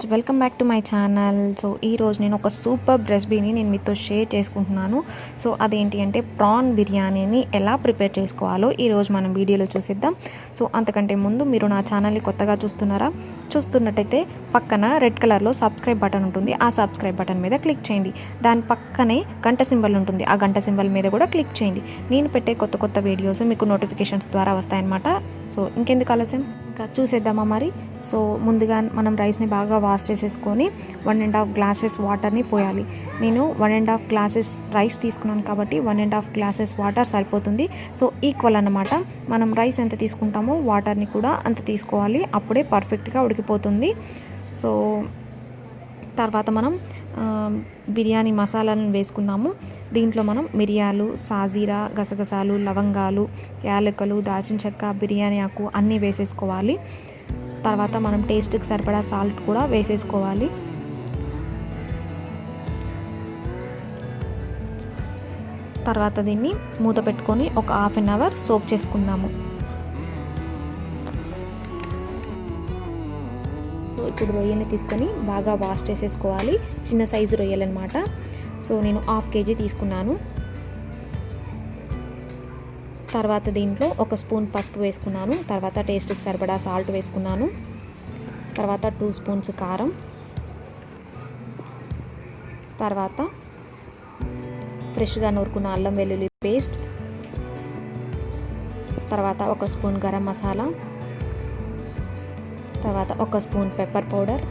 Friends, welcome back to my channel. So ఈరోజు నేను ఒక సూపర్ రెసిపీని నేను మీతో షేర్ చేసుకుంటున్నాను. సో అదేంటి అంటే ప్రాన్ బిర్యానీని ఎలా ప్రిపేర్ చేసుకోవాలో ఈరోజు మనం వీడియోలో చూసిద్దాం. సో అంతకంటే ముందు మీరు నా ఛానల్ని కొత్తగా చూస్తున్నట్టయితే పక్కన రెడ్ కలర్లో సబ్స్క్రైబ్ బటన్ ఉంటుంది. ఆ సబ్స్క్రైబ్ బటన్ మీద క్లిక్ చేయండి. దాని పక్కనే గంట సింబల్ ఉంటుంది. ఆ గంట సింబల్ మీద కూడా క్లిక్ చేయండి. నేను పెట్టే కొత్త వీడియోస్ మీకు నోటిఫికేషన్స్ ద్వారా వస్తాయన్నమాట. సో ఇంకెందుకు ఆలస్యం, ఇంకా చూసేద్దామా మరి. సో ముందుగా మనం రైస్ని బాగా వాష్ చేసేసుకొని 1.5 గ్లాసెస్ వాటర్ని పోయాలి. నేను 1.5 గ్లాసెస్ రైస్ తీసుకున్నాను కాబట్టి 1.5 గ్లాసెస్ వాటర్ సరిపోతుంది. సో ఈక్వల్ అన్నమాట. మనం రైస్ ఎంత తీసుకుంటామో వాటర్ని కూడా అంత తీసుకోవాలి, అప్పుడే పర్ఫెక్ట్గా ఉడికిపోతుంది. సో తర్వాత మనం బిర్యానీ మసాలాలను వేసుకున్నాము. దీంట్లో మనం మిరియాలు, సాజీరా, గసగసాలు, లవంగాలు, యాలకులు, దాల్చిన చెక్క, బిర్యానీ ఆకు అన్నీ వేసేసుకోవాలి. తర్వాత మనం టేస్ట్కి సరిపడా సాల్ట్ కూడా వేసేసుకోవాలి. తర్వాత దీన్ని మూత పెట్టుకొని ఒక హాఫ్ అన్ అవర్ సోక్ చేసుకుందాము. సో ఇప్పుడు రొయ్యల్ని తీసుకొని బాగా వాష్ చేసేసుకోవాలి. చిన్న సైజు రొయ్యలు అనమాట. సో నేను 1/2 kg తీసుకున్నాను. తర్వాత దీంట్లో 1 స్పూన్ పసుపు వేసుకున్నాను. తర్వాత టేస్ట్కి సరిపడా సాల్ట్ వేసుకున్నాను. తర్వాత 2 స్పూన్స్ కారం. తర్వాత ఫ్రెష్గా నూరుకున్న అల్లం వెల్లుల్లి పేస్ట్. తర్వాత 1 స్పూన్ గరం మసాలా. తర్వాత 1 స్పూన్ పెప్పర్ పౌడర్.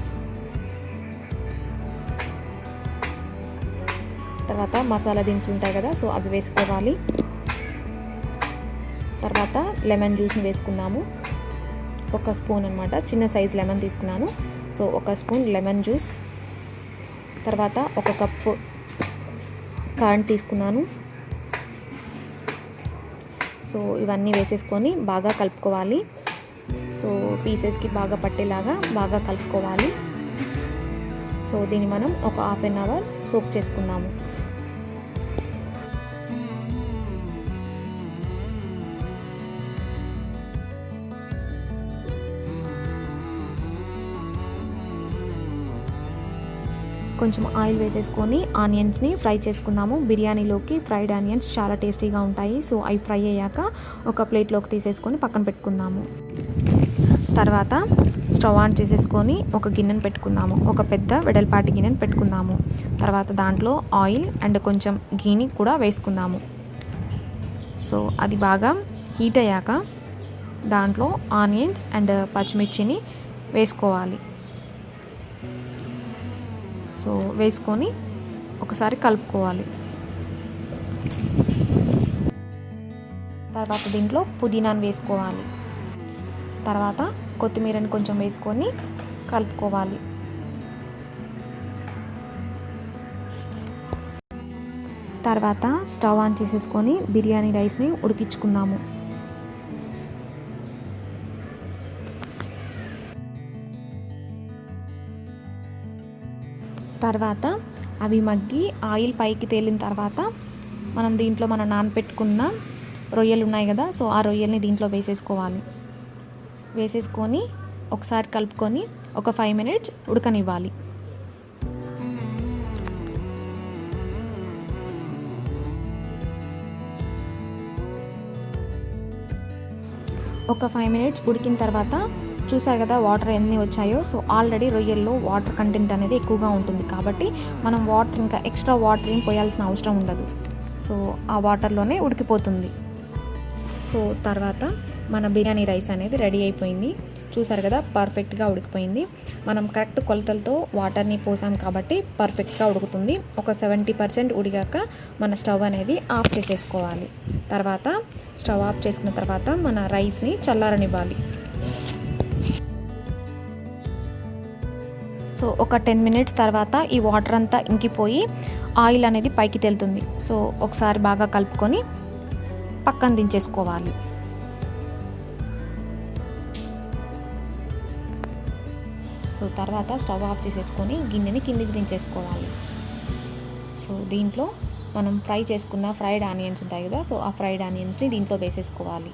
తర్వాత మసాలా దినుసులు ఉంటాయి కదా, సో అవి వేసుకోవాలి. తర్వాత లెమన్ జ్యూస్ని వేసుకుందాము. 1 స్పూన్ అనమాట, చిన్న సైజ్ లెమన్ తీసుకున్నాను. So 1 spoon lemon juice. తర్వాత 1 కప్పు కర్డ్ తీసుకున్నాను. సో ఇవన్నీ వేసేసుకొని బాగా కలుపుకోవాలి. సో పీసెస్కి బాగా పట్టేలాగా బాగా కలుపుకోవాలి. సో దీన్ని మనం ఒక హాఫ్ అన్ అవర్ సోక్ చేసుకుందాము. కొంచెం ఆయిల్ వేసేసుకొని ఆనియన్స్ని ఫ్రై చేసుకున్నాము. బిర్యానీలోకి ఫ్రైడ్ ఆనియన్స్ చాలా టేస్టీగా ఉంటాయి. సో అవి ఫ్రై అయ్యాక ఒక ప్లేట్లోకి తీసేసుకొని పక్కన పెట్టుకుందాము. తర్వాత స్టవ్ ఆన్ చేసేసుకొని ఒక గిన్నెను పెట్టుకుందాము. ఒక పెద్ద వెడల్పాటి గిన్నెను పెట్టుకుందాము. తర్వాత దాంట్లో ఆయిల్ అండ్ కొంచెం గీని కూడా వేసుకుందాము. సో అది బాగా హీట్ అయ్యాక దాంట్లో ఆనియన్స్ అండ్ పచ్చిమిర్చిని వేసుకోవాలి. సో వేసుకొని ఒకసారి కలుపుకోవాలి. తర్వాత దీంట్లో పుదీనాను వేసుకోవాలి. తర్వాత కొత్తిమీరని కొంచెం వేసుకొని కలుపుకోవాలి. తర్వాత స్టవ్ ఆన్ చేసేసుకొని బిర్యానీ రైస్ని ఉడికించుకుందాము. తర్వాత అవి మగ్గి ఆయిల్ పైకి తేలిన తర్వాత మనం దీంట్లో మనం నానపెట్టుకున్న రొయ్యలు ఉన్నాయి కదా, సో ఆ రొయ్యల్ని దీంట్లో వేసేసుకోవాలి. వేసేసుకొని ఒకసారి కలుపుకొని ఒక 5 minutes ఉడకనివ్వాలి. ఒక 5 minutes ఉడికిన తర్వాత చూసారు కదా వాటర్ ఎన్ని వచ్చాయో. సో ఆల్రెడీ రొయ్యల్లో వాటర్ కంటెంట్ అనేది ఎక్కువగా ఉంటుంది కాబట్టి మనం ఇంకా ఎక్స్ట్రా వాటర్ ఏం పోయాల్సిన అవసరం ఉండదు. సో ఆ వాటర్లోనే ఉడికిపోతుంది. సో తర్వాత మన బిర్యానీ రైస్ అనేది రెడీ అయిపోయింది. చూసారు కదా పర్ఫెక్ట్గా ఉడికిపోయింది. మనం కరెక్ట్ కొలతలతో వాటర్ని పోసాం కాబట్టి పర్ఫెక్ట్గా ఉడుకుతుంది. ఒక 70% ఉడికాక మన స్టవ్ అనేది ఆఫ్ చేసేసుకోవాలి. తర్వాత స్టవ్ ఆఫ్ చేసుకున్న తర్వాత మన రైస్ని చల్లారనివ్వాలి. సో ఒక 10 minutes తర్వాత ఈ వాటర్ అంతా ఇంకిపోయి ఆయిల్ అనేది పైకి తేలుతుంది. సో ఒకసారి బాగా కలుపుకొని పక్కన దించేసుకోవాలి. సో తర్వాత స్టవ్ ఆఫ్ చేసేసుకొని గిన్నెని కిందికి దించేసుకోవాలి. సో దీంట్లో మనం ఫ్రై చేసుకున్న ఫ్రైడ్ ఆనియన్స్ ఉంటాయి కదా, సో ఆ ఫ్రైడ్ ఆనియన్స్ని దీంట్లో వేసేసుకోవాలి.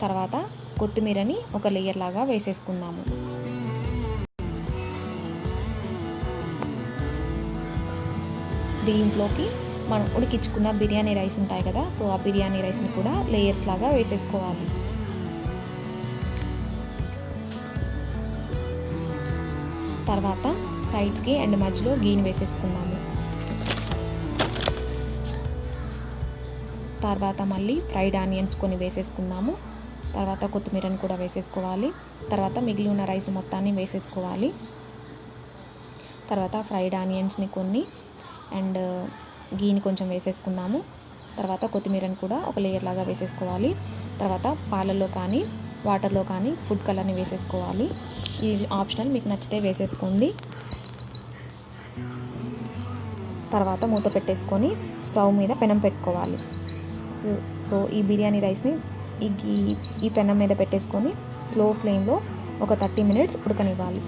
తర్వాత కొత్తిమీరని ఒక లేయర్ లాగా వేసేసుకుందాము. దీంట్లోకి మనం ఉడికించుకున్న బిర్యానీ రైస్ ఉంటాయి కదా, సో ఆ బిర్యానీ రైస్ని కూడా లేయర్స్ లాగా వేసేసుకోవాలి. తర్వాత సైడ్స్కి అండ్ మధ్యలో గీని వేసేసుకుందాము. తర్వాత మళ్ళీ ఫ్రైడ్ ఆనియన్స్ కొన్ని వేసేసుకుందాము. తర్వాత కొత్తిమీరని కూడా వేసేసుకోవాలి. తర్వాత మిగిలి ఉన్న రైస్ మొత్తాన్ని వేసేసుకోవాలి. తర్వాత ఫ్రైడ్ ఆనియన్స్ని కొన్ని అండ్ గీని కొంచెం వేసేసుకుందాము. తర్వాత కొత్తిమీరని కూడా ఒక లేయర్ లాగా వేసేసుకోవాలి. తర్వాత పాలల్లో కానీ వాటర్లో కానీ ఫుడ్ కలర్ని వేసేసుకోవాలి. ఇది ఆప్షనల్, మీకు నచ్చితే వేసేసుకోండి. తర్వాత మూత పెట్టేసుకొని స్టవ్ మీద పెనం పెట్టుకోవాలి. సో ఈ బిర్యానీ రైస్ని ఈ పెనం మీద పెట్టేసుకొని స్లో ఫ్లేమ్లో ఒక 30 minutes ఉడకనివ్వాలి.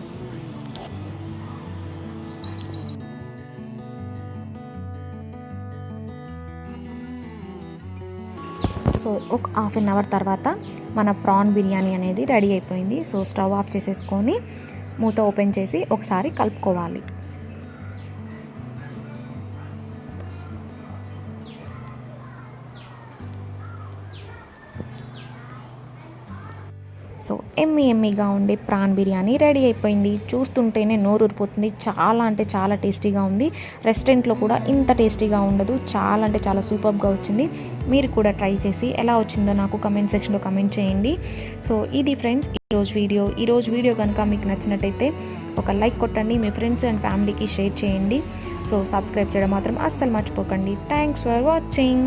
సో ఒక 1/2 hour తర్వాత మన ప్రాన్ బిర్యానీ అనేది రెడీ అయిపోయింది. సో స్టవ్ ఆఫ్ చేసేసుకొని మూత ఓపెన్ చేసి ఒకసారి కలుపుకోవాలి. సో ఎమ్మీగా ఉండే ప్రాన్ బిర్యానీ రెడీ అయిపోయింది. చూస్తుంటేనే నోరు ఊరిపోతుంది. చాలా అంటే చాలా టేస్టీగా ఉంది. రెస్టారెంట్లో కూడా ఇంత టేస్టీగా ఉండదు. చాలా అంటే చాలా సూపర్గా వచ్చింది. మీరు కూడా ట్రై చేసి ఎలా వచ్చిందో నాకు కమెంట్ సెక్షన్లో కమెంట్ చేయండి. సో ఇది ఫ్రెండ్స్ ఈరోజు వీడియో కనుక మీకు నచ్చినట్టయితే ఒక లైక్ కొట్టండి. మీ ఫ్రెండ్స్ అండ్ ఫ్యామిలీకి షేర్ చేయండి. సో సబ్స్క్రైబ్ చేయడం మాత్రం అస్సలు మర్చిపోకండి. Thanks for watching.